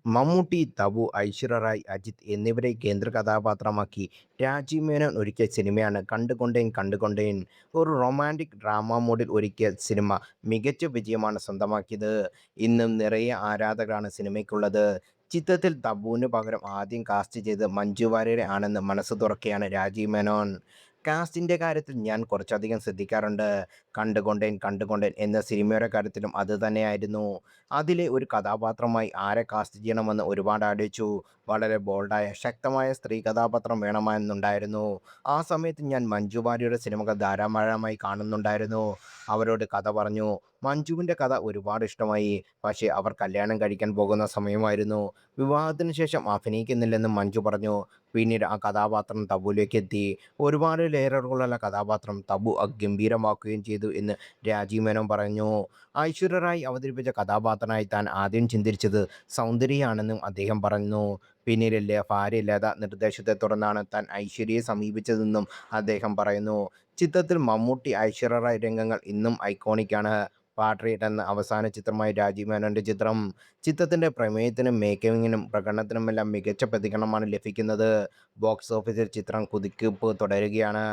മമ്മൂട്ടി, തബു, ഐശ്വര്യ റായ്, അജിത്ത് എന്നിവരെ കേന്ദ്ര കഥാപാത്രമാക്കി രാജീവ് മേനോൻ ഒരുക്കിയ സിനിമയാണ് കണ്ടുകൊണ്ടേൻ കണ്ടുകൊണ്ടേൻ. ഒരു റൊമാന്റിക് ഡ്രാമ മൂഡിൽ ഒരുക്കിയ സിനിമ മികച്ച വിജയമാണ് സ്വന്തമാക്കിയത്. ഇന്നും നിറയെ ആരാധകരാണ് സിനിമയ്ക്കുള്ളത്. ചിത്രത്തിൽ തബുവിന് പകരം ആദ്യം കാസ്റ്റ് ചെയ്തത് മഞ്ജു വാര്യരെ ആണെന്ന് മനസ്സ് തുറക്കുകയാണ് രാജീവ് മേനോൻ. കാസ്റ്റിന്റെ കാര്യത്തിൽ ഞാൻ കുറച്ചധികം ശ്രദ്ധിക്കാറുണ്ട്. കണ്ടുകൊണ്ടേൻ കണ്ടുകൊണ്ടേൻ എന്ന സിനിമയുടെ കാര്യത്തിലും അത് തന്നെയായിരുന്നു. അതിലെ ഒരു കഥാപാത്രമായി ആരെ കാസ്റ്റ് ചെയ്യണമെന്ന് ഒരുപാട് ആലോചിച്ചു. വളരെ ബോൾഡായ ശക്തമായ സ്ത്രീ കഥാപാത്രം വേണമെന്നുണ്ടായിരുന്നു. ആ സമയത്ത് ഞാൻ മഞ്ജു വാര്യരുടെ സിനിമകൾ ധാരാളമായി കാണുന്നുണ്ടായിരുന്നു. അവരോട് കഥ പറഞ്ഞു. മഞ്ജുവിൻ്റെ കഥ ഒരുപാട് ഇഷ്ടമായി. പക്ഷേ അവർ കല്യാണം കഴിക്കാൻ പോകുന്ന സമയമായിരുന്നു. വിവാഹത്തിന് ശേഷം അഭിനയിക്കുന്നില്ലെന്ന് മഞ്ജു പറഞ്ഞു. പിന്നീട് ആ കഥാപാത്രം തബുവിലേക്ക് എത്തി. ഒരുപാട് ലെയറുകളുള്ള കഥാപാത്രം തബു ഗംഭീരമാക്കുകയും ചെയ്തു എന്ന് രാജീവ് മേനോൻ പറഞ്ഞു. ഐശ്വര്യ റായ് അവതരിപ്പിച്ച കഥാപാത്രമായി താൻ ആദ്യം ചിന്തിച്ചത് സൗന്ദര്യയാണെന്നും അദ്ദേഹം പറഞ്ഞു. പിന്നീട് ഭാര്യ ലത നിർദ്ദേശത്തെ തുടർന്നാണ് താൻ ഐശ്വര്യയെ സമീപിച്ചതെന്നും അദ്ദേഹം പറയുന്നു. ചിത്രത്തിൽ മമ്മൂട്ടി ഐശ്വര്യ റായ് രംഗങ്ങൾ ഇന്നും ഐക്കോണിക്കാണ്. പാട്രിയറ്റ് എന്ന അവസാന ചിത്രമായി രാജീവ് മേനോന്റെ ചിത്രം. ചിത്രത്തിന്റെ പ്രമേയത്തിനും മേക്കിങ്ങിനും പ്രകടനത്തിനുമെല്ലാം മികച്ച പ്രതികരണമാണ് ലഭിക്കുന്നത്. ബോക്സ് ഓഫീസിൽ ചിത്രം കുതിപ്പ് തുടരുകയാണ്.